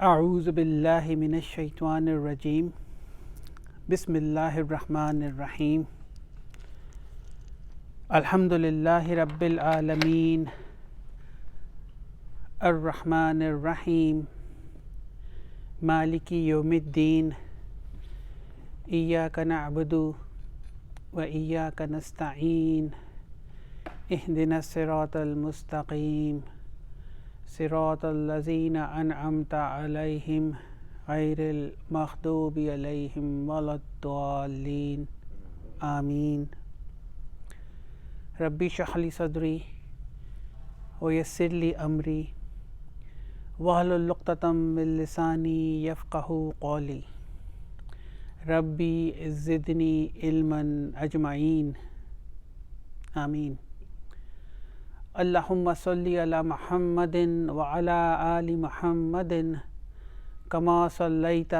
أعوذ بالله من الشيطان الرجيم بسم الله الرحمن الرحيم الحمد لله رب العالمين الرحمن الرحيم مالك يوم الدين إياك نعبد وإياك نستعين اهدنا الصراط المستقيم صراط الذين أنعمت عليهم غير المغضوب عليهم ولا الضالين آمين ربي اشرح لي صدري ويسر لي أمري واحلل عقدة من لساني يفقهوا قولي ربي زدني علما أجمعين آمين اللهم صل على محمد وعلى آل محمد كما صليت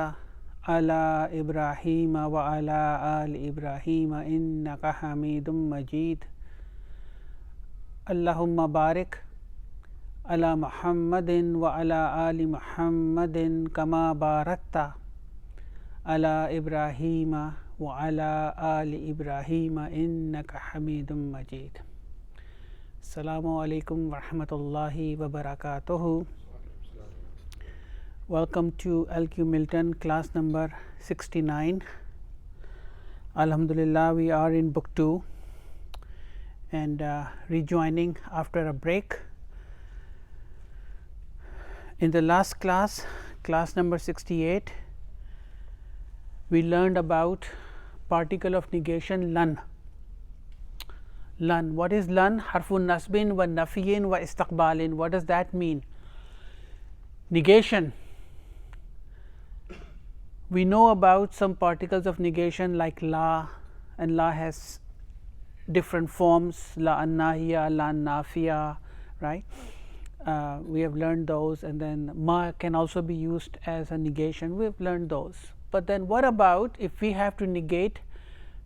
على إبراهيم وعلى آل إبراهيم إنك حميد مجيد اللهم بارك على محمد وعلى آل محمد كما باركت على إبراهيم وعلى آل إبراهيم إنك حميد مجيد Assalamu alaikum wa rahmatullahi wa barakatuhu. Welcome to LQ Milton class number 69. Alhamdulillah, we are in book 2 and rejoining after a break. In the last class, class number 68, we learned about particle of negation lan. Lan. What is lan? Harfun nasbin wa nafiyin wa istiqbalin. What does that mean? Negation. We know about some particles of negation like la, and la has different forms, la an-nahiya, la an-nafiya, right? We have learned those, and then ma can also be used as a negation. We have learned those. But then what about if we have to negate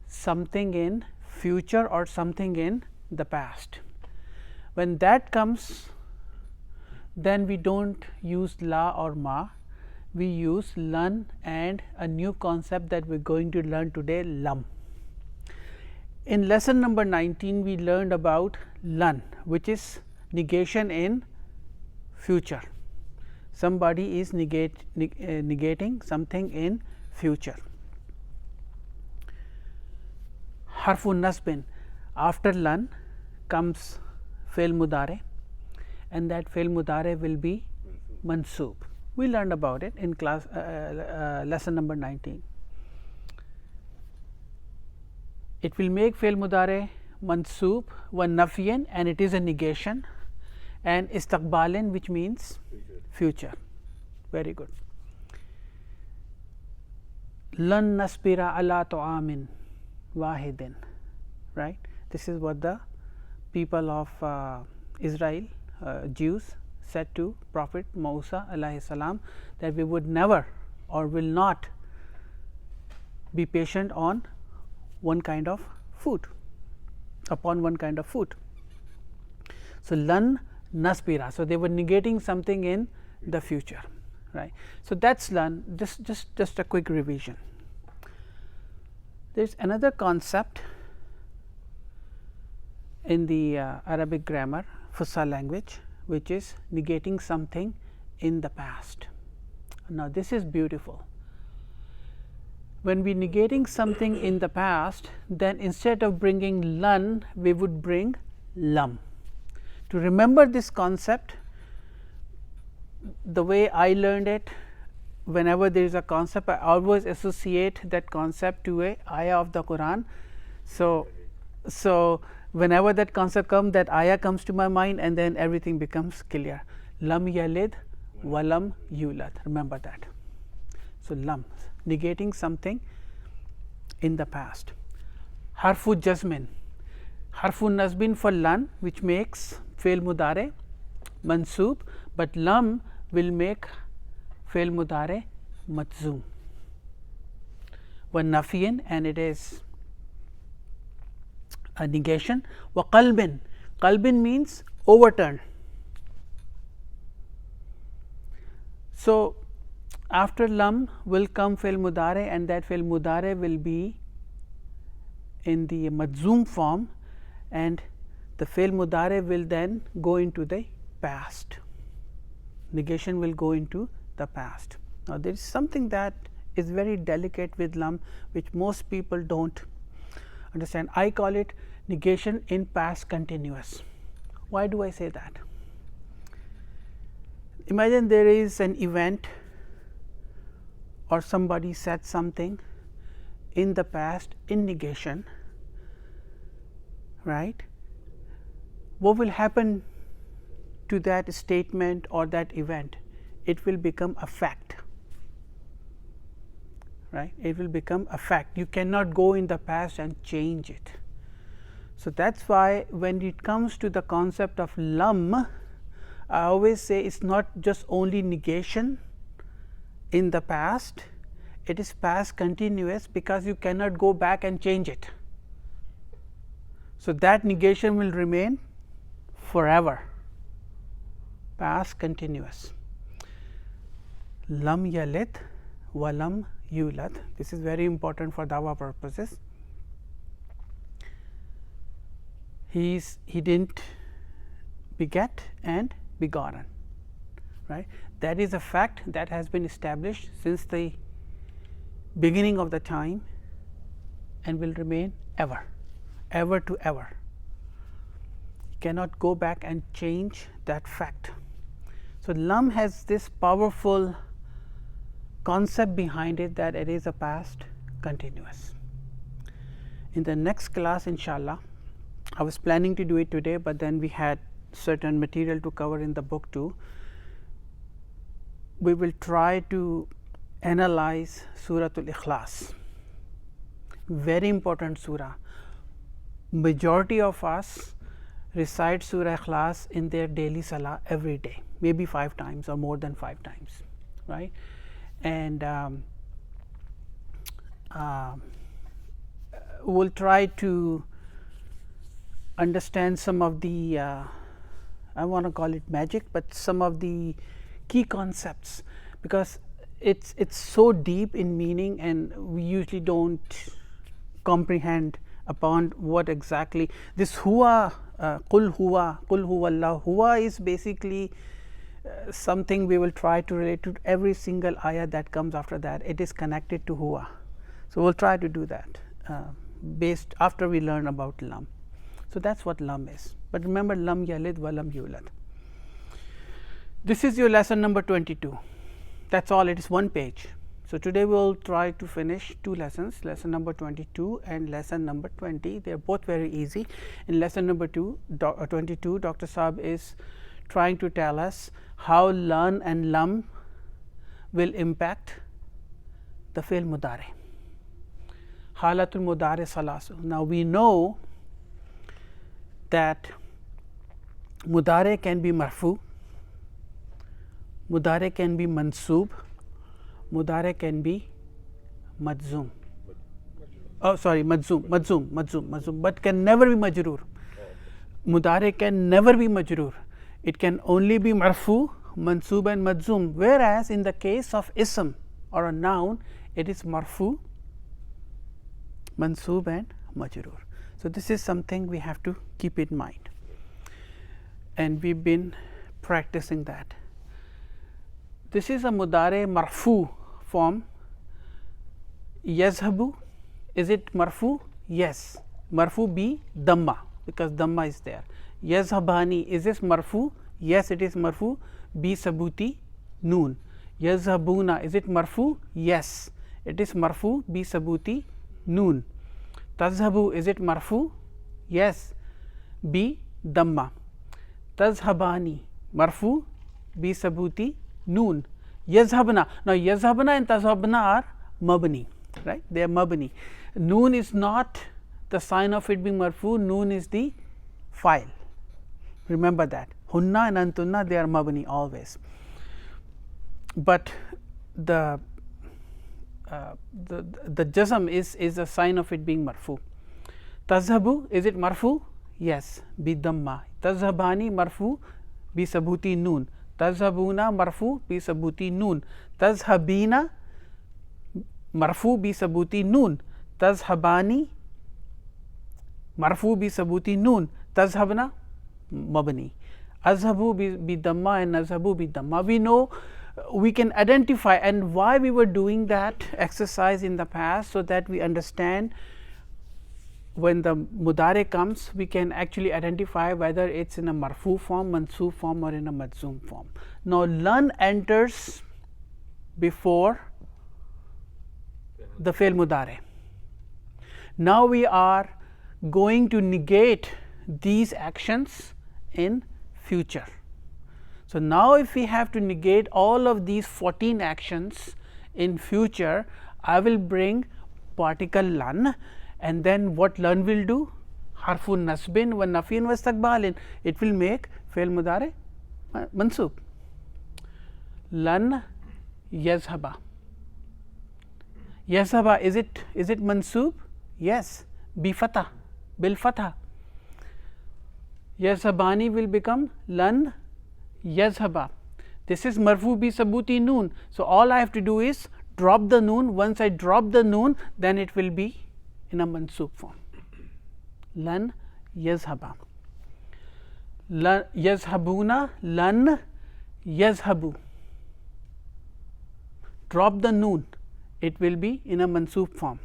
something in future or something in the past? When that comes, then we don't use la or ma, we use lan and a new concept that we are going to learn today, lam. In lesson number 19, we learned about lan, which is negation in future. Somebody is negating something in future. Harfun nasbin, after lan comes fail mudare, and that fail mudare will be mansoob. We learned about it in class lesson number 19. It will make fail mudare mansoob wa nafiyan, and it is a negation, and istiqbalin, which means future. Very good. Lan nasbira ala ta'amin wahidin, right? This is what the people of Israel, Jews, said to Prophet Musa alayhi salam, that we would never or will not be patient on one kind of food, upon one kind of food. So, lan nasbira, so they were negating something in the future, right? So, that is lan. Just a quick revision. There is another concept in the Arabic grammar, Fusha language, which is negating something in the past. Now, this is beautiful. When we negating something in the past, then instead of bringing lan, we would bring lam. To remember this concept, the way I learned it, whenever there is a concept, I always associate that concept to a ayah of the Quran. So whenever that concept comes, that ayah comes to my mind, and then everything becomes clear. Lam yalid wa lam yulad. Remember that. So, lam, negating something in the past. Harfu jazmin, harfu nasbin for lan, which makes fail mudare mansoob, but lam will make fail mudare majzoom wa nafiyan, and it is a negation. Wa qalbin, qalbin means overturn. So, After lam will come fi'l mudare, and that fi'l mudare will be in the majzoom form, and the fi'l mudare will then go into the past. Negation will go into the past. Now, there is something that is very delicate with lam, which most people don't understand. I call it negation in past continuous. Why do I say that? Imagine there is an event or somebody said something in the past in negation, right? What will happen to that statement or that event? It will become a fact, right? It will become a fact. You cannot go in the past and change it. So, that is why when it comes to the concept of lam, I always say it is not just only negation in the past, it is past continuous, because you cannot go back and change it. So, that negation will remain forever, past continuous. Lam yalid wa lam yulad, this is very important for dawa purposes. He didn't beget and begotten, right? That is a fact that has been established since the beginning of the time and will remain ever, ever to ever. You cannot go back and change that fact. So, lam has this powerful concept behind it, that it is a past continuous. In the next class, inshallah, I was planning to do it today, but then we had certain material to cover in the book too. We will try to analyze Suratul Ikhlas, very important surah. Majority of us recite Surah Ikhlas in their daily salah every day, maybe 5 times or more than 5 times, right? And we will try to understand some of the I want to call it magic, but some of the key concepts, because it's so deep in meaning and we usually don't comprehend upon what exactly this huwa, qul huwa Allah, huwa is basically something we will try to relate to every single ayah that comes after that. It is connected to huwa. So, we will try to do that based after we learn about lam. So, that is what lam is, but remember lam yalid wa lam yulad. This is your lesson number 22, that is all, it is one page. So, today we will try to finish 2 lessons, lesson number 22 and lesson number 20, they are both very easy. In lesson number 22, Dr. Saab is trying to tell us how lan and lam will impact the fi'l mudare, halatul mudare salasu. Now, we know that mudare can be marfu, mudare can be mansoob, mudare can be majzoom. Oh, sorry, majzoom, but can never be majroor. Mudare can never be majroor. It can only be marfu, mansoob and majzoom, whereas in the case of ism or a noun, it is marfu, mansoob and majroor. So, this is something we have to keep in mind, and we have been practicing that. This is a mudare marfu form. Yazhabu, is it marfu? Yes, marfu bi damma, because damma is there. Yazhabani, is this marfu? Yes, it is marfu bi sabuti noon. Yazhabuna, is it marfu? Yes, it is marfu bi sabuti noon. Tazhabu, is it marfu? Yes, bi damma. Tazhabani, marfu bi sabuti noon. Yazhabna, now yazhabna and tazhabna are mabni, right? They are mabni. Noon is not the sign of it being marfu, noon is the file. Remember that. Hunna and antunna, they are mabni always, but the jazm is a sign of it being marfu. Tazhabu, is it marfu? Yes, bi damma. Tazhabani, marfu bi sabuti noon. Tazhabuna marfu bi sabuti noon. Tazhabina marfu bi sabuti noon. Tazhabani marfu bi sabuti noon. Tazhabna mabni. Azhabu bi damma and nazhabu bi damma. We know, we can identify, and why we were doing that exercise in the past, so that we understand when the mudare comes, we can actually identify whether it's in a marfu form, mansoob form, or in a majzoom form. Now, lan enters before the fail mudare. Now, we are going to negate these actions in future. So, now if we have to negate all of these 14 actions in future, I will bring particle lan, and then what lan will do? Harfun nasbin wa nafin wa istiqbalin. It will make fail mudare mansoob. Lan yazhaba. Yazhaba, is it mansoob? Yes, bi fatah, bil fatah. Yazhabani will become lan yazhaba. This is marfu bi sabuti noon. So, all I have to do is drop the noon. Once I drop the noon, then it will be in a mansoob form. Lan yazhaba. Lan yazhabuna, lan yazhabu. Drop the noon, it will be in a mansoob form.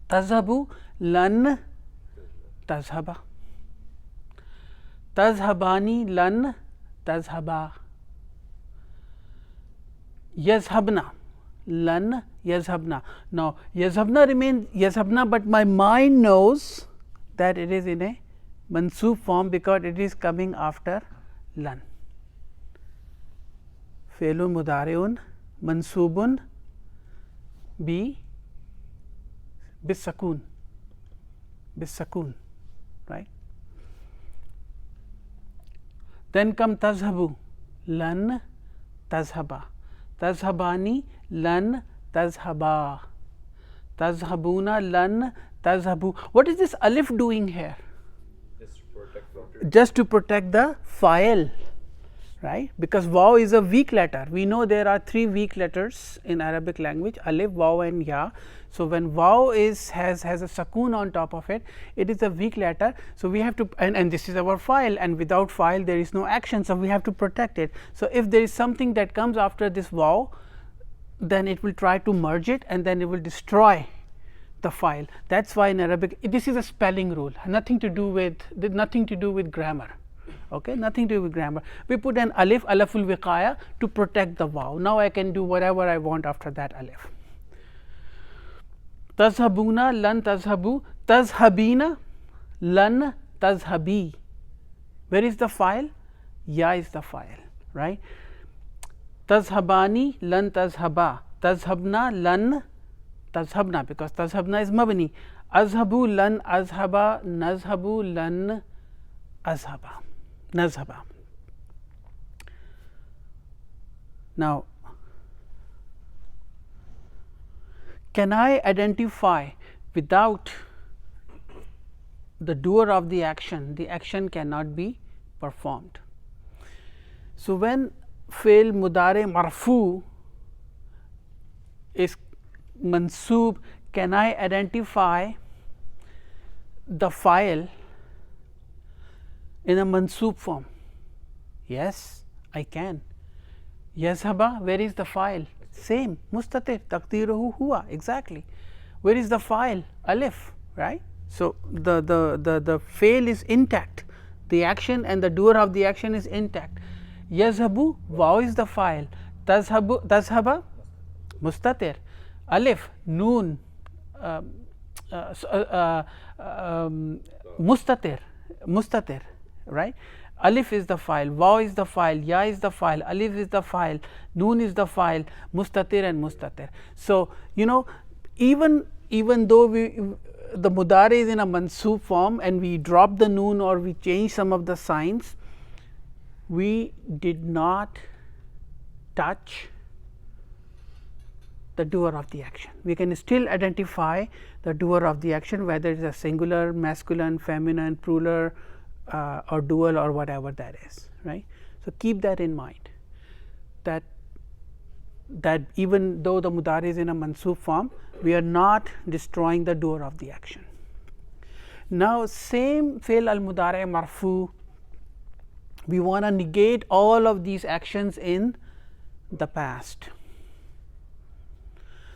Tazhabu, lan tazhaba. Tazhabani, lan tazhaba. Yazhabna, lan yazhabna. Now, yazhabna remains yazhabna, but my mind knows that it is in a mansoob form because it is coming after lan. Fe'lun mudari'un mansoobun bisakun, right? Then come tazhabu, lan tazhaba. Tazhabani, lan tazhaba. Tazhabuna, lan tazhabu. What is this alif doing here? Just to protect the file, right? Because waw is a weak letter. We know there are 3 weak letters in Arabic language: alif, waw, and ya. So, when waw has a sakoon on top of it, it is a weak letter. So, we have to, and this is our file, and without file there is no action. So, we have to protect it. So, if there is something that comes after this waw, then it will try to merge it, and then it will destroy the file. That is why in Arabic, this is a spelling rule, nothing to do with grammar. Okay, nothing to do with grammar. We put an alif, alaful wiqaya, to protect the waw. Now, I can do whatever I want after that alif. Tazhabuna, lan tazhabu. Tazhabina, lan tazhabi. Where is the file? Ya is the file, right? Tazhabani, lan tazhaba. Tazhabna, lan tazhabna, because tazhabna is mabni. Azhabu, lan azhaba. Nazhabu, lan azhaba. Nazhaba. Now, can I identify without the doer of the action cannot be performed. So, when fail mudare marfu is mansoob, can I identify the file in a mansoob form? Yes, I can. Yazhaba, where is the file? Same, mustatir, taqdiruhu huwa, exactly. Where is the file? Alif, right? So, the fail is intact, the action and the doer of the action is intact. Yazhabu, waw is the file. Tazhaba, mustatir. Alif, noon, mustatir, right? Alif is the file, waw is the file, ya is the file, alif is the file, noon is the file, mustatir and mustatir. So, you know, even though the mudare is in a mansoob form and we drop the noon or we change some of the signs, we did not touch the doer of the action. We can still identify the doer of the action, whether it is a singular, masculine, feminine, plural, or dual, or whatever that is, right. So keep that in mind, that even though the mudari is in a mansub form, we are not destroying the doer of the action. Now, same fi'l al mudari marfu, we want to negate all of these actions in the past.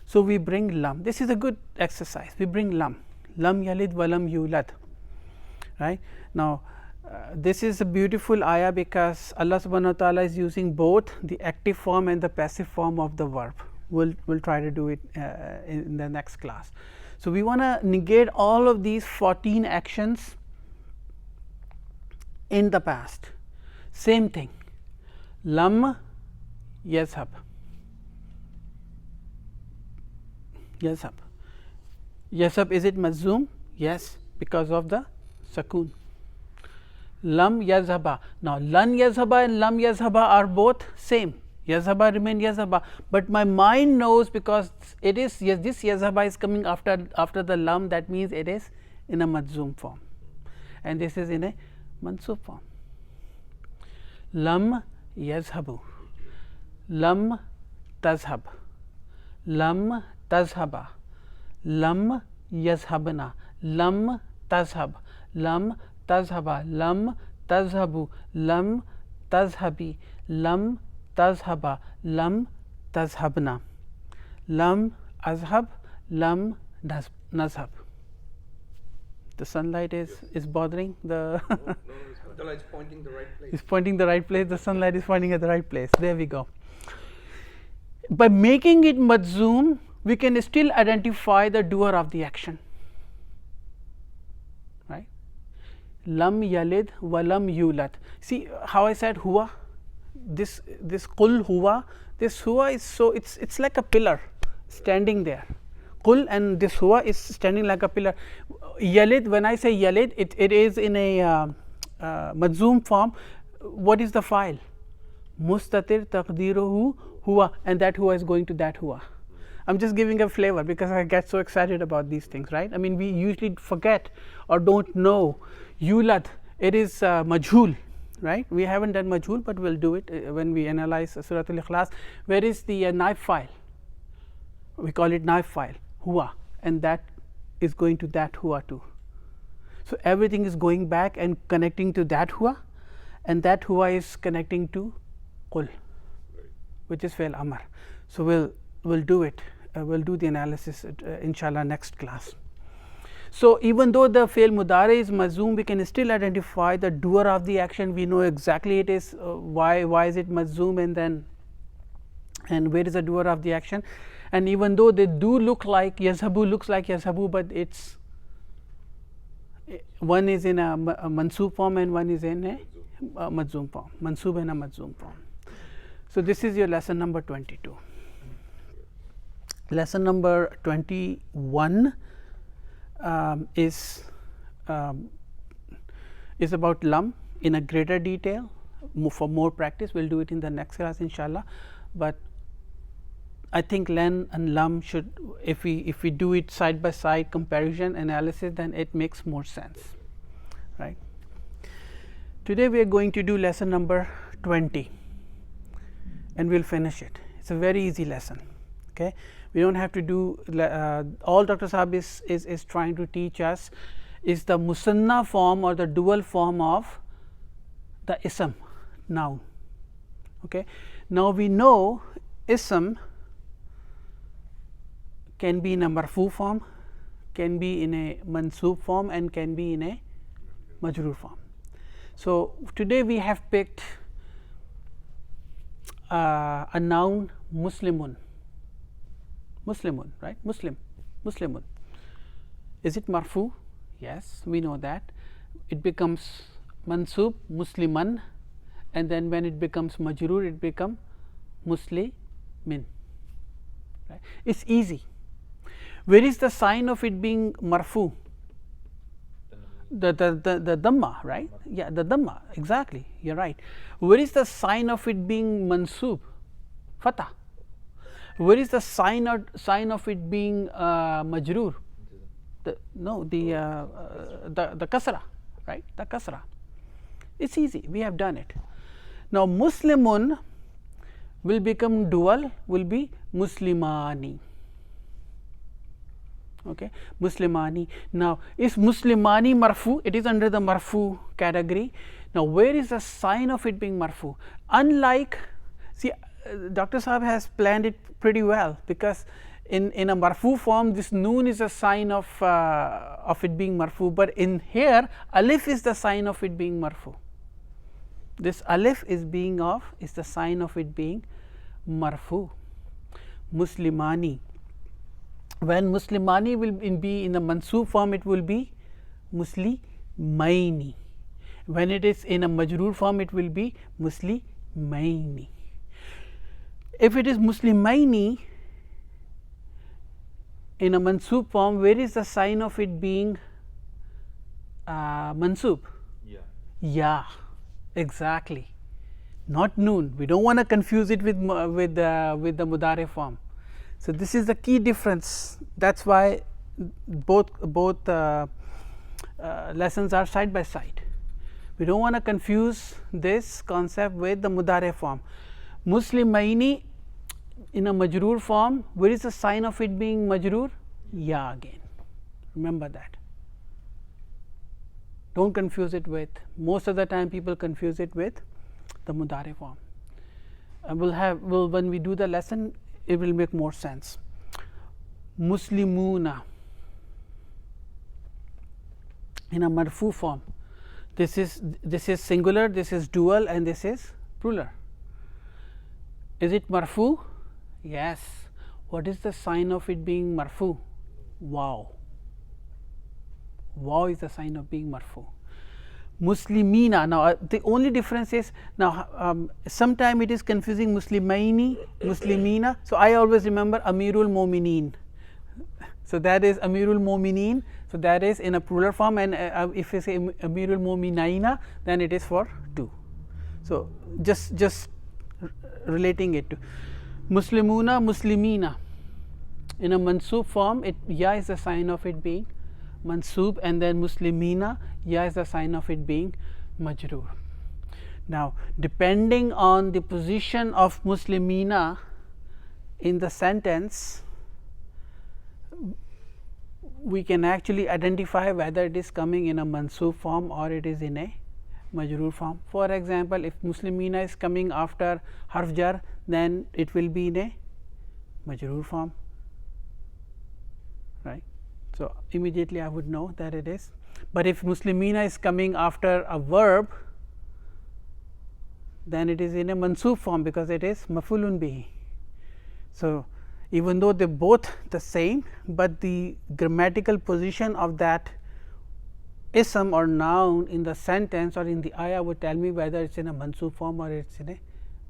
So we bring lam. This is a good exercise. We bring lam yalid wa lam yulad, right. Now, this is a beautiful ayah because Allah subhanahu wa ta'ala is using both the active form and the passive form of the verb. We'll try to do it in the next class. So we want to negate all of these 14 actions in the past. Same thing, lam yazhab, yazhab, is it mazzoom? Yes, because of the sakun. Lam yazhaba. Now, lan yazhaba and lam yazhaba are both same. Yazhaba remain yazhaba, but my mind knows because it is, yes, this yazhaba is coming after the lam, that means it is in a mazzoom form, and this is in a mansub form. Lam yazhabu, lam tazhab, lam tazhaba, lam yazhabna, lam tazhab, lam tazhaba, lam tazhabu, lam tazhabi, lam tazhaba, lam tazhabna, lam azhab, lam nazhab. The sunlight is bothering the the light is pointing the right place. It's pointing the right place. The sunlight is pointing at the right place. There we go. By making it mazzoom, we can still identify the doer of the action, right. Lam yalid wa lam yulad. See how I said huwa, this qul huwa, this huwa is, so it's like a pillar standing there. Qul and this huwa is standing like a pillar. Yalid, when I say yalid, it is in a mazzoom form. What is the file? Mustatir taqdiruhu huwa, and that huwa is going to that huwa. I am just giving a flavor because I get so excited about these things, right. I mean, we usually forget or don't know yulad, it is majhul, right. We haven't done majhul, but we will do it when we analyze Surah Al Ikhlas. Where is the knife file? We call it knife file, huwa, and that is going to that huwa too. So everything is going back and connecting to that huwa, and that huwa is connecting to qul, which is fi'l amr. So we'll do it. We'll do the analysis inshallah next class. So even though the fi'l mudari is mazzoom, we can still identify the doer of the action. We know exactly it is why is it mazzoom, and where is the doer of the action. And even though they do look like yazhabu, looks like yazhabu, but it's one is in a mansub form and one is in a mazzoom form, mansub and a mazzoom form. So this is your lesson number 22. Lesson number 21 is about lam in a greater detail. For more practice, we'll do it in the next class inshallah, but I think len and lam should, if we do it side by side comparison analysis, then it makes more sense, right. Today we are going to do lesson number 20 and we'll finish it. It's a very easy lesson, okay. We don't have to do all Dr. Saab is trying to teach us is the musanna form or the dual form of the ism, noun, okay. Now we know ism can be in a marfu form, can be in a mansub form, and can be in a majroor form. So today we have picked a noun muslimun, right, muslimun. Is it marfu? Yes, we know that. It becomes mansub, musliman, and then when it becomes majroor, it becomes muslimin, right. It's easy. Where is the sign of it being marfu? The dhamma, right? Yeah, the dhamma, exactly, you're right. Where is the sign of it being mansub? Fatah. Where is the sign of it being majroor? The kasra, right? The kasra. It's easy, we have done it. Now, Muslimun will become dual, will be Muslimani. Okay, Muslimani. Now, is Muslimani marfu? It is under the marfu category. Now, where is the sign of it being marfu? Unlike, see, Dr. Saab has planned it pretty well, because in a marfu form, this noon is a sign of it being marfu, but in here alif is the sign of it being marfu. This alif is the sign of it being marfu. Muslimani. When Muslimani will be in the mansoob form, it will be Muslimaini. When it is in a majroor form, it will be Muslimaini. If it is Muslimaini in a mansoob form, where is the sign of it being mansoob? Ya. Exactly. Not noon. We don't want to confuse it with the mudare form. So, this is the key difference. That is why both lessons are side by side. We don't want to confuse this concept with the mudare form. Muslimaini in a majroor form, where is the sign of it being majroor? Ya again. Remember that. Don't confuse it with, most of the time people confuse it with the mudare form. When we do the lesson, it will make more sense. Muslimuna in a marfu form, this is singular, this is dual, and this is plural. Is it marfu? Yes. What is the sign of it being marfu? Wow. Wow is the sign of being marfu. Muslimina. Now, the only difference is, now sometime it is confusing Muslimaini, Muslimina. So, I always remember Amirul Momineen. So, that is Amirul Momineen. So, that is in a plural form, and if you say Amirul Mominaina, then it is for two. So, just relating it to Muslimuna, Muslimina in a mansoob form, ya is the sign of it being mansoob, and then Muslimina, ya is the sign of it being majroor. Now, depending on the position of Muslimina in the sentence, we can actually identify whether it is coming in a mansoob form or it is in a majroor form. For example, if Muslimina is coming after harf jar, then it will be in a majroor form, right. So, immediately I would know that it is, but if Muslimina is coming after a verb, then it is in a mansoob form, because it is maf'ulun bihi. So, even though they both the same, but the grammatical position of that ism or noun in the sentence or in the ayah would tell me whether it is in a mansoob form or it is in a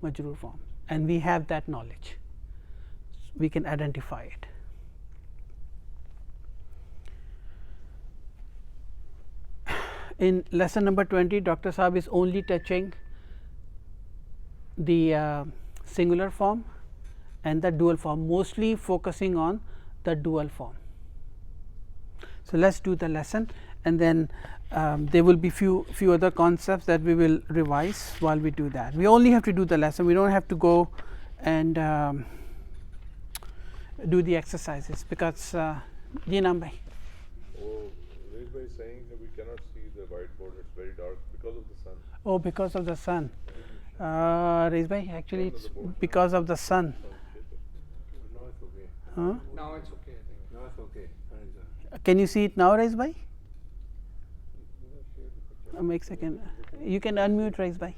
majroor form, and we have that knowledge, we can identify it. In lesson number 20, Dr. Saab is only touching the singular form and the dual form, mostly focusing on the dual form. So, let us do the lesson, and then there will be few other concepts that we will revise while we do that. We only have to do the lesson, we do not have to go and do the exercises, because Jinam bhai. Reza is saying that we cannot see the whiteboard, it is very dark because of the sun. Oh, because of the sun. Reza bhai, actually it is because of the sun. No, it's okay. Huh? Now it's okay, I think. No, it's okay. Can you see it now, Reza bhai? Make second. You can unmute, Reza bhai.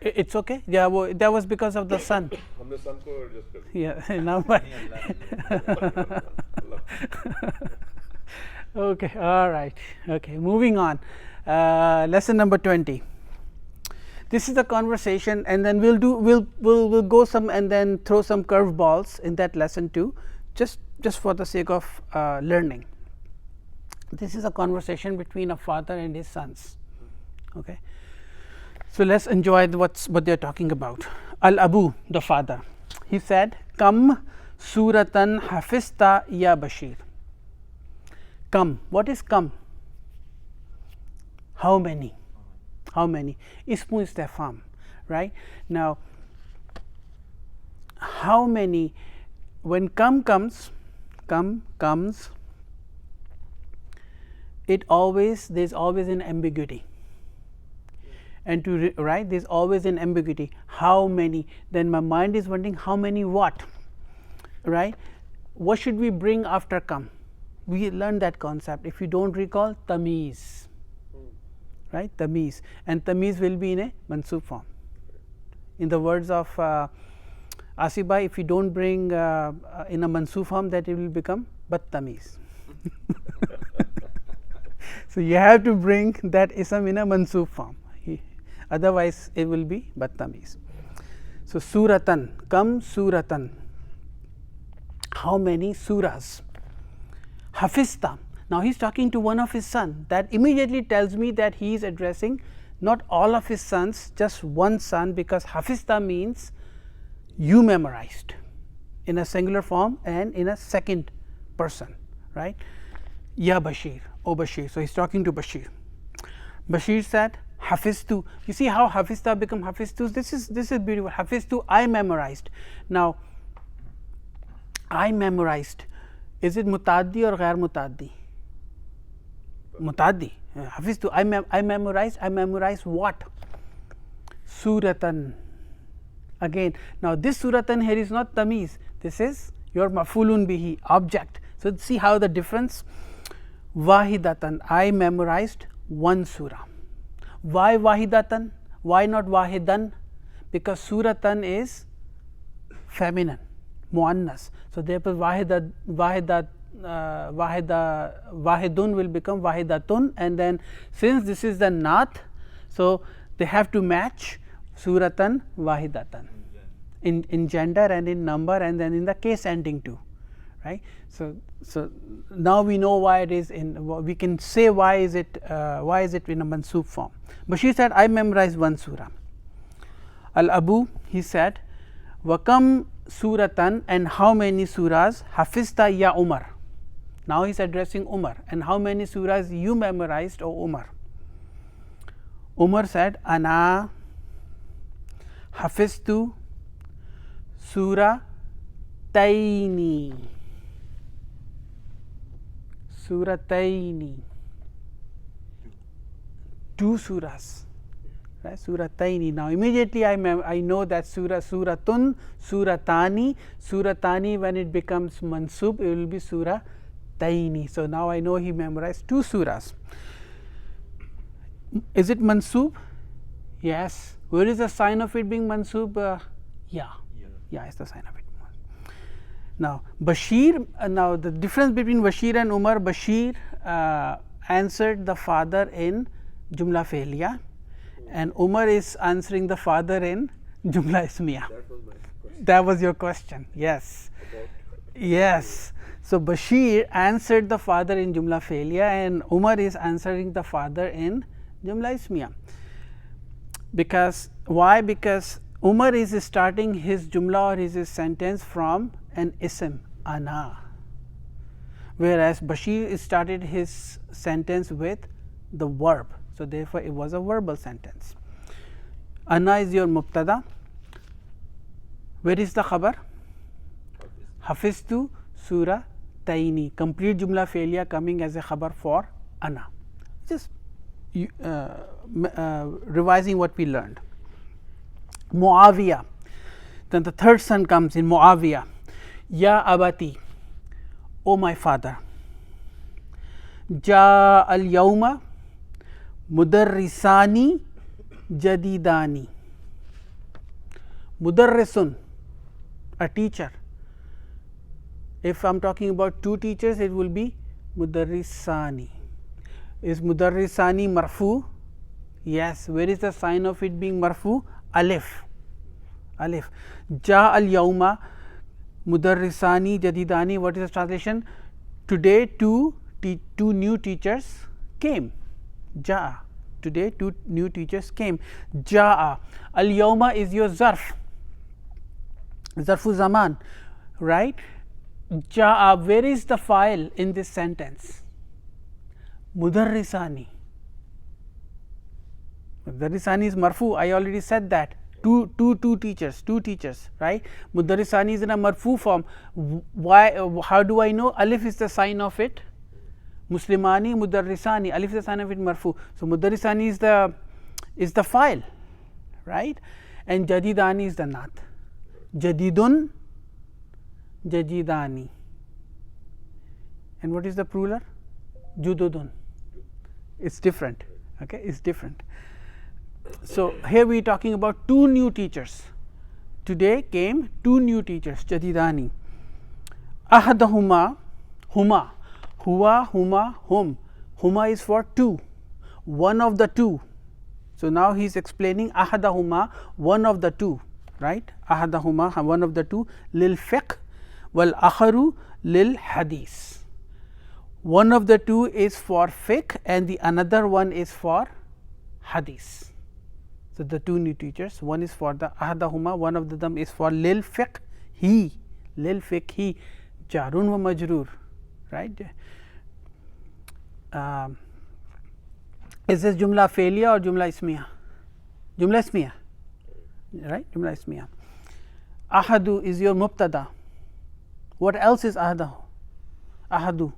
It's okay. Yeah, that was because of the sun. हमने sun को adjust कर दिया. Yeah, now but okay, all right. Okay, moving on. Lesson number 20. This is the conversation, and then we'll go some and then throw some curveballs in that lesson too. Just just for the sake of learning. This is a conversation between a father and his sons. Okay. So let's enjoy what they are talking about. Al Abu, the father, he said, "Kam suratan hafista ya Bashir." Come. What is come? How many? How many? Ismu istifham, right? Now, how many? When come comes, it always, there is always an ambiguity, and to right, there is always an ambiguity. How many? Then my mind is wondering, how many what, right? What should we bring after come? We learned that concept. If you don't recall, tamiz, right? Tamiz, and tamiz will be in a mansub form. In the words of Asiba, if you don't bring in a mansub form, that it will become battamiz. So you have to bring that ism in a mansub form, otherwise it will be battamiz. So suratan, kam suratan, how many surahs? Hafista. Now he is talking to one of his sons. That immediately tells me that he is addressing not all of his sons, just one son, because Hafista means you memorized in a singular form and in a second person, right? Ya Bashir, O Bashir. So he is talking to Bashir. Bashir said, Hafiztu. You see how Hafista become Hafiztu? This is beautiful. Hafiztu, I memorized. Now, I memorized. Is it mutaddi or ghair mutaddi? Mutaddi. Hafiztu, I memorized what? Suratan. Again, now this suratan here is not tamiz, this is your mafulun bihi, object. So see how the difference. Wahidatan, I memorized one surah. Why wahidatan? Why not wahidan? Because suratan is feminine, muannas. So therefore wahidun will become wahidatun, and then since this is the naat, so they have to match suratan wahidatan in gender and in number, and then in the case ending too, right? So now we know why it is in, we can say why is it in a mansub form. Bashir said, I memorized one surah. Al Abu, he said, Wakam suratan, and how many surahs? Hafizta ya Umar. Now he is addressing Umar, and how many surahs you memorized, O Umar? Umar said, Ana hafiztu surah Taini. Surataini. Two surahs, right? Surataini. Now immediately I know that suratun, suratani, when it becomes mansub, it will be surataini. So now I know he memorized two surahs. Is it mansub? Yes. Where is the sign of it being mansub? Yeah, it's the sign of it. Now Bashir, now the difference between Bashir and Umar, Bashir answered the father in Jumla Fe'liya, and Umar is answering the father in Jumla Ismiya. That was my question. That was your question, yes. Yes. So Bashir answered the father in Jumla Fe'liya, and Umar is answering the father in Jumla Ismiya. Because why? Because Umar is starting his Jumla or his sentence from an ism, ana, whereas Bashir started his sentence with the verb. So therefore it was a verbal sentence. Ana is your mubtada. Where is the khabar? Hafiztu surah Taini. Complete Jumla Fe'liya coming as a khabar for ana. Just revising what we learned. Muawiyah. Then the third son comes in, Muawiyah. Ya abati, O my father. Ja al yawma mudarrisani jadidani. Mudarrisun, a teacher. If I am talking about two teachers, it will be mudarrisani. Is mudarrisani marfu? Yes. Where is the sign of it being marfu? Alif. Alif. Ja al yawma, Mudarrisani jadidani. What is the translation? Today two new teachers came. Jaa. Today two new teachers came. Jaa. Al yawma is your zarf. Zarfu zaman, right? Jaa. Where is the file in this sentence? Mudarrisani. Mudarrisani is marfu. I already said that. Two teachers, right? Mudarrisani is in a marfu form. Why? How do I know? Alif is the sign of it. Muslimani, mudarrisani. Alif is the sign of it. Marfu. So mudarrisani is the file, right? And jadidani is the naat. Jadidun, jadidani. And what is the plural? Jududun. It's different. Okay, it's different. So here we are talking about two new teachers. Today came two new teachers, jadidani. Ahadahuma, huma, huwa, huma, hum. Huma is for two, one of the two. So now he is explaining ahadahuma, one of the two, right? Ahadahuma, one of the two, lil fiqh wal akharu lil hadith. One of the two is for fiqh and the another one is for hadith. So the two new teachers, one is for the ahadahuma, one of them is for lil fiqh he, jarun wa majroor, right? Is this jumla failure or jumla ismiya? Jumla ismiya, right? Jumla ismiya. Ahadu is your mubtada. What else is ahadahu? Ahadu,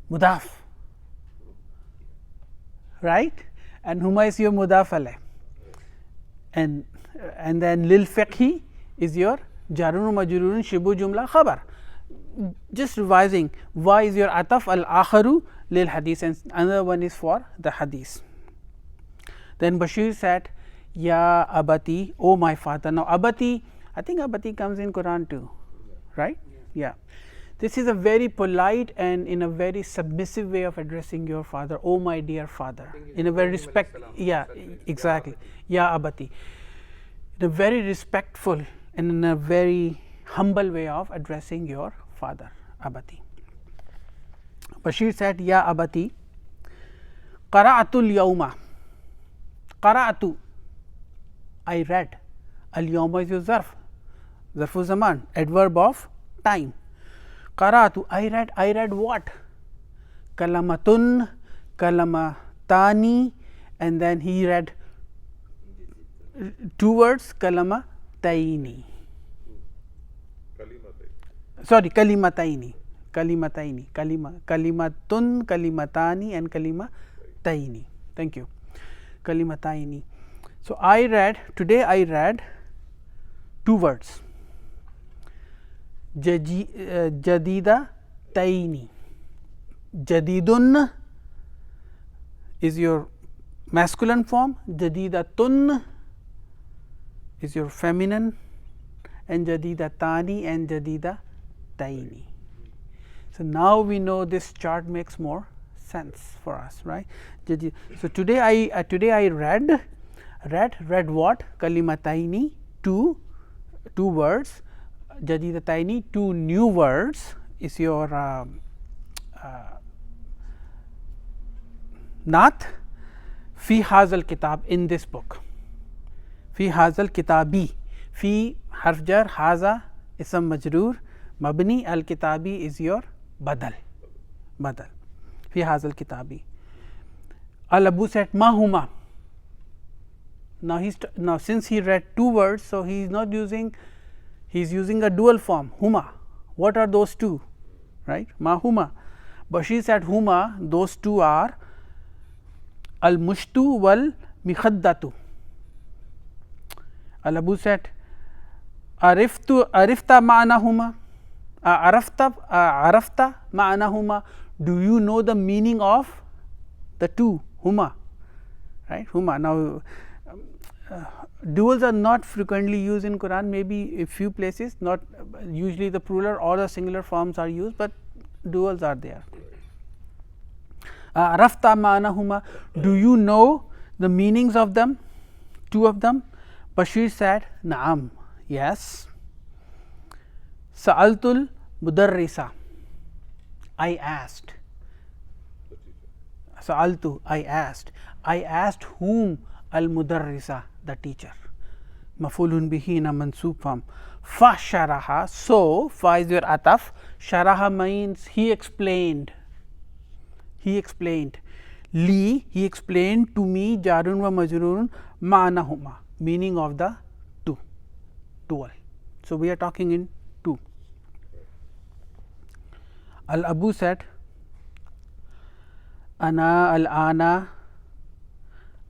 mudaf, right? And huma is your mudaf alayh, and then lil fiqhi is your jarun majrurun shibu jumla khabar. Just revising, why is your ataf al akharu lil hadith and another one is for the hadith. Then Bashir said, Ya abati, oh my father. Now abati, I think abati comes in Quran too, right? Yeah. This is a very polite and in a very submissive way of addressing your father. Oh my dear father, in a very respect. Yeah, exactly. Ya abati, in a very respectful and in a very humble way of addressing your father, abati. Bashir said, Ya abati, qara'atul yawma. Qara'atu, I read. Al yawma is your zarf, zarfu zaman, adverb of time. Qara'atu, I read what? Kalamatun, kalamatani, and then he read two words, kalamataini. Sorry, kalimataini, kalimatun, kalimatani, and kalimataini. Thank you. Kalimataini. So today I read two words. Jadida taini. Jadidun is your masculine form, jadidatun is your feminine, and jadidatani and jadidataini. So now we know this chart makes more sense for us, right? So today I read what? Kalimataini, two words. Jadidataini, two new words is your naat fi hazal kitab, in this book. Fi hazal kitabi, fi harf jar, haza ism majroor, mabni, al kitabi is your badal. Fi hazal kitabi. Al Abu said ma huma. Now since he read two words, so he is using a dual form, huma. What are those two? Right? Ma huma. Bashir said huma, those two are al mushtu wal mikhaddatu. Al Abu said arifta ma'anahuma. Arafta ma'anahuma. Do you know the meaning of the two? Huma, right? Huma. Now duals are not frequently used in Quran, maybe a few places, not usually the plural or the singular forms are used, but duals are there. Arafta ma'anahuma. Do you know the meanings of them? Two of them. Bashir said, Naam, yes. Sa'altul mudarrisa, I asked. The teacher. Sa'altu, I asked. I asked whom? Al mudarrisa, the teacher. Mafulun bihi na mansub form. Fa sharaha, so fa is your ataf. Sharaha means he explained. He explained. Li, he explained to me, jarun wa majrurun ma'anahuma, meaning of the two, dual. So, we are talking in two. Al Abu said, Ana al ana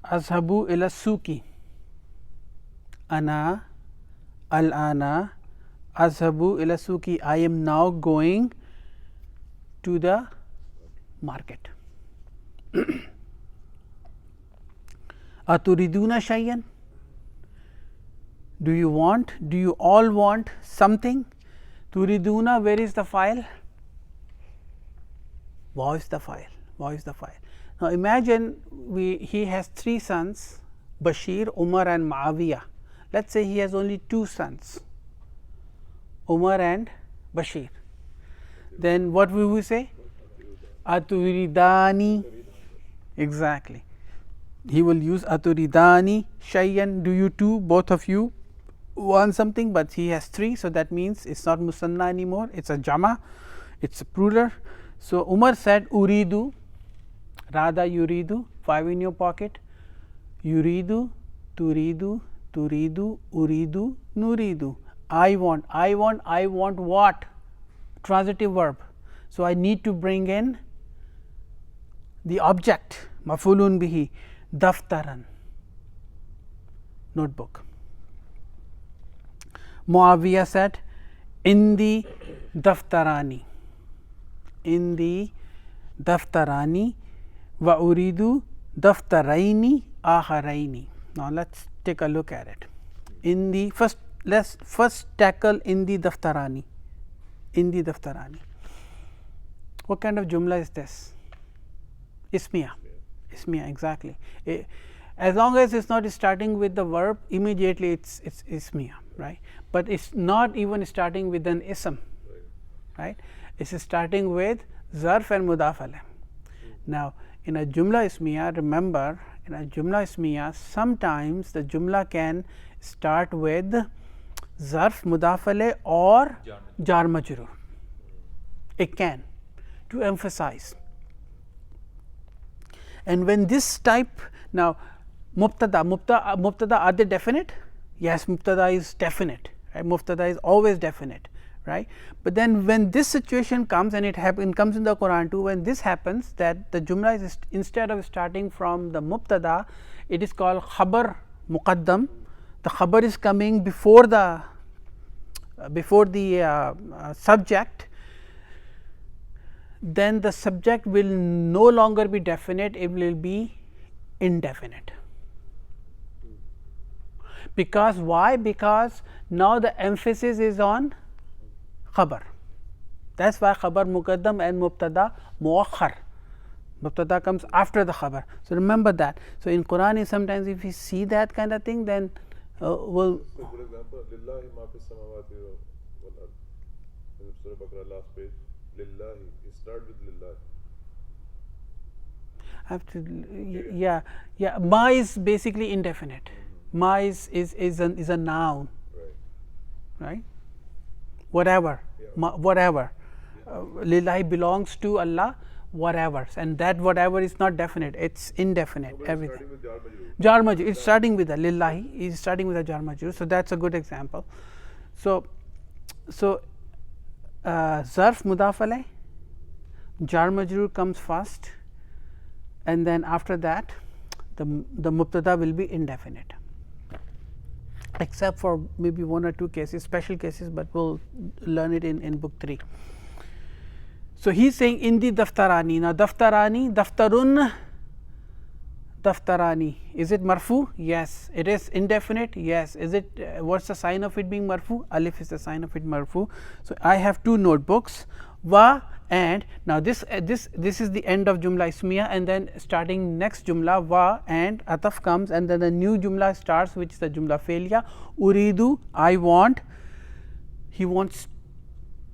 azhabu ila suki. Ana al ana azhabu ila suki. I am now going to the market. Aturiduna shayyan, do you want, do you all want something? Turiduna, where is the file? Wow is the file, wow is the file. Now, imagine he has 3 sons, Bashir, Umar and Muawiyah. Let us say he has only 2 sons, Umar and Bashir. Then what will we say? Aturidani. Exactly. He will use aturidani shayyan, do you two, both of you want something, but he has 3. So, that means it is not musanna anymore, it is a jama, it is a plural. So, Umar said uridu, Radha yuridu, 5 in your pocket, yuridu, turidu, turidu, uridu, nuridu. I want, I want, I want what? Transitive verb. So, I need to bring in the object, mafulun bihi, daftaran, notebook. Muawiyah said, indi daftarani, indi daftarani wa uridu daftaraini akharaini. Now, let us take a look at it. In the let us first tackle indi daftarani. Indi daftarani. What kind of jumla is this? Ismiya. Ismiya, exactly. As long as it is not starting with the verb, immediately it is ismiya, right. But it is not even starting with an ism, right. It is starting with zarf and mudaf alayh. Now, in a jumla ismiya, remember, in a jumla ismiya, sometimes the jumla can start with zarf, mudaf alayh or jar majrur. It can, to emphasize. And when this type, now mubtada, are they definite? Yes, mubtada is definite, right? Mubtada is always definite, right? But then when this situation comes, and it comes in the Quran too, when this happens, that the jumla is instead of starting from the mubtada, it is called khabar muqaddam. The khabar is coming before the subject. Then the subject will no longer be definite, it will be indefinite. Because why? Because now the emphasis is on khabar. That is why khabar muqaddam and mubtada muakhar. Mubtada comes after the khabar. So, remember that. So, in Quran sometimes if we see that kind of thing, then we'll. So, for example, lillahi ma fis samawati wal ard. In Surah Baqarah, last page, lillahi. Start with lillahi. I have to, yeah. Ma is basically indefinite. Ma is a noun, right? Whatever, whatever. Lillahi belongs to Allah, whatever, and that whatever is not definite. It's indefinite. Everything. Jar majrur. It's starting with a lillahi. Is starting with a jar majrur. So that's a good example. So zarf mudaf alayh. Jar majrur comes first, and then after that the mubtada will be indefinite, except for maybe 1 or 2 cases, special cases, but we will learn it in book 3. So, he is saying indi daftarani. Now, daftarani, daftarun, daftarani, is it marfu? Yes. It is indefinite? Yes. Is it what is the sign of it being marfu? Alif is the sign of it marfu. So, I have 2 notebooks, wa and. Now, this is the end of jumla ismiya, and then starting next jumla wa and ataf comes, and then the new jumla starts, which is the jumla failya. Uridu, I want, he wants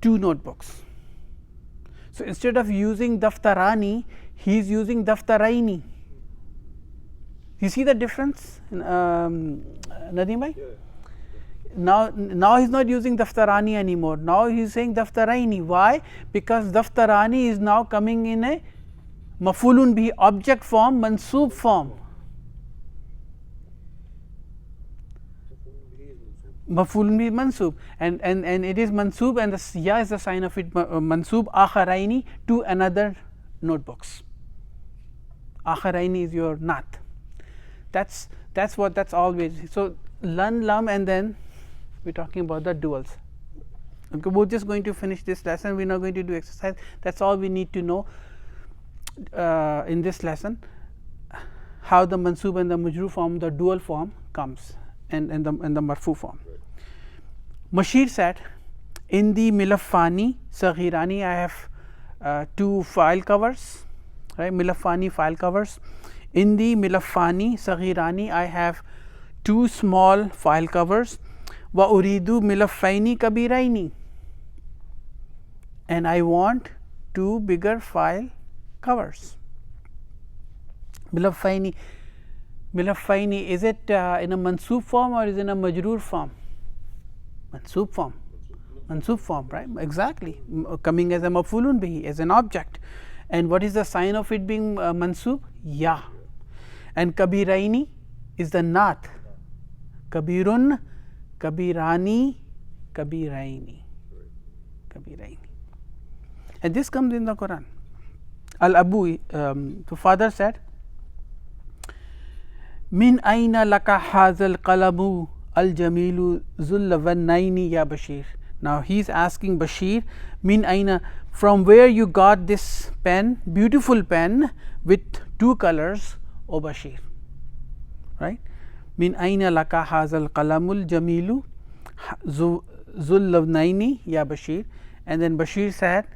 2 notebooks. So instead of using daftarani, he is using daftaraini. You see the difference, Nadeem bhai? Now he's not using daftarani anymore. Now he's saying daftaraini. Why? Because daftarani is now coming in a mafulun bihi object form, mansoob form. Mafulun bihi mansoob, and it is mansoob, and the ya is the sign of it, mansoob akharaini, to another notebooks. Akharaini is your nat. That's always. So lan, lam, and then we're talking about the duals. Okay, we're just going to finish this lesson. We're not going to do exercise. That's all we need to know in this lesson, how the mansoob and the majroor form, the dual form comes, and the marfu form. Mashir said, in the Milafani Saghirani, I have 2 file covers, right? Milafani file covers. In the Milafani Saghirani, I have 2 small file covers. Wa uridu milafaini kabiraini, and I want 2 bigger file covers. Milafaini, is it in a mansoob form or is it in a majroor form? Mansoob form. Mansoob form, right? Exactly. Coming as a mafulun bihi, as an object. And what is the sign of it being mansoob? Ya. And kabiraini is the nat. Kabirun, kabirani, kabiraini. Kabiraini. And this comes in the Quran. Al Abu, the father said, Min aina laka hazal qalamu al jamilu zullavannaini ya Bashir. Now he is asking Bashir, Min aina, from where you got this pen, beautiful pen with 2 colors, O Bashir. Right? Min aina laka hazal qalamul jamilu zullavannaini ya Bashir. And then Bashir said,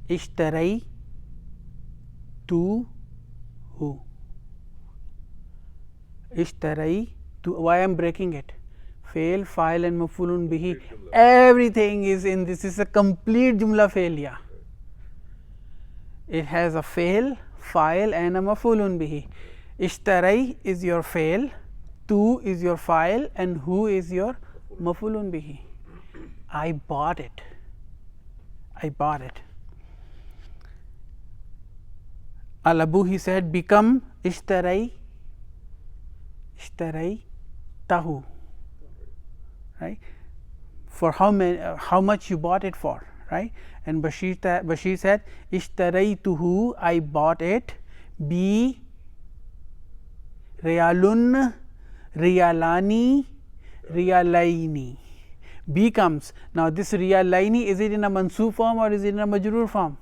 Ishtarai tu hu. Ishtarai tu. Why I am breaking it? Fail, file, and mafulun bihi. Everything is in this. Is a complete jumla failure. It has a fail, file, and a mafulun bihi. Ishtarai is your fail, tu is your file, and hu is your mafulun bihi. I bought it. I bought it. Al Abu, he said, become ishtarai tahu, right? For how much you bought it for, right? And Bashir said, ishtaraytuhu, I bought it, bi riyalun, riyalani, riyalaini. B comes. Now this riyalaini, is it in a mansoob form or is it in a majroor form?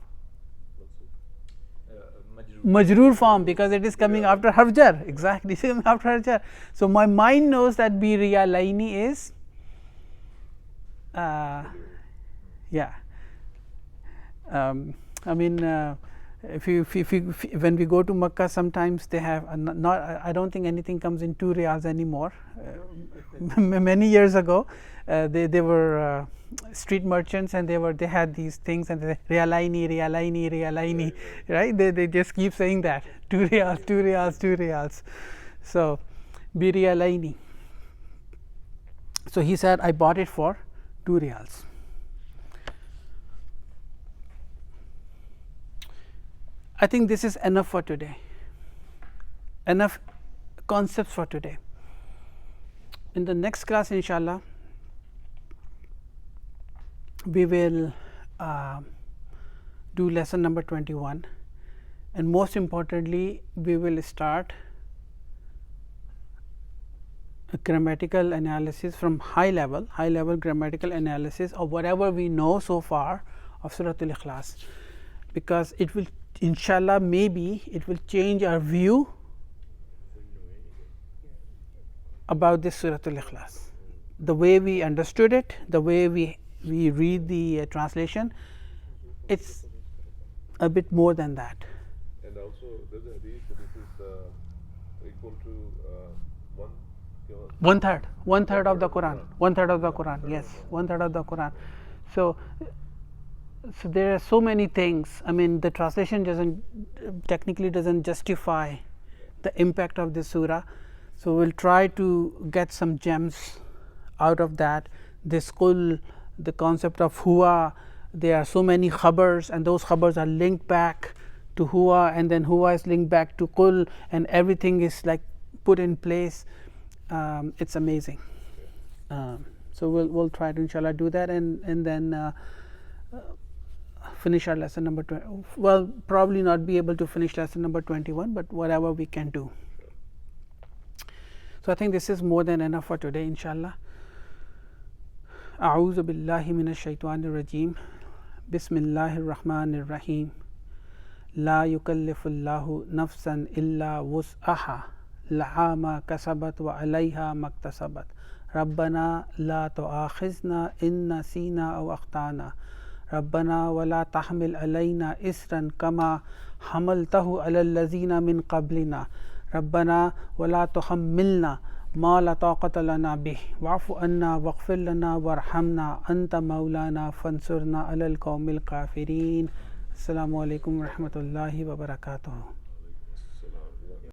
Majroor form, because it is coming after harf jar. Exactly, it is coming after harf jar. So my mind knows that bi riyalaini is yeah. I mean, when we go to Makkah, sometimes they have not. I don't think anything comes in 2 riyals anymore. Many years ago, they were street merchants, and they had these things, and they riyalaini, riyalaini, riyalaini, right? They just keep saying that 2 riyals, 2 riyals, 2 riyals. So bi riyalaini. So he said, I bought it for 2 riyals. I think this is enough for today. Enough concepts for today. In the next class, inshallah, we will do lesson number 21, and most importantly, we will start a grammatical analysis from high level grammatical analysis of whatever we know so far of Surah Al-Ikhlas, because it will, inshallah, maybe it will change our view about this Surah Al-Ikhlas, the way we understood it, the way we read the translation. It's a bit more than that. And also there's a hadith that this is equal to one third of the Quran. One third of the Quran. Yes, 1/3 of the Quran. So so there are so many things. I mean, the translation technically doesn't justify the impact of this surah. So we'll try to get some gems out of that. This kul, the concept of huwa, there are so many khabars, and those khabars are linked back to huwa, and then huwa is linked back to kul, and everything is like put in place. It's amazing. So we'll try to inshallah do that, and then finish our lesson number 20. Well, probably not be able to finish lesson number 21, but whatever we can do. So I think this is more than enough for today, inshallah. أعوذ بالله من الشيطان الرجيم بسم الله الرحمن الرحيم لا يكلف الله نفسا إلا وسعها لها ما كسبت وعليها ما اكتسبت ربنا لا تؤاخذنا إن نسينا أو أخطأنا ربنا ولا تحمل علينا إسرا كما حملته على الذين من قبلنا ربنا ولا تحملنا ما لا طاقة لنا به واعف عنا واغفر لنا وارحمنا أنت مولانا فانصرنا على القوم الكافرين. السلام عليكم ورحمة الله وبركاته.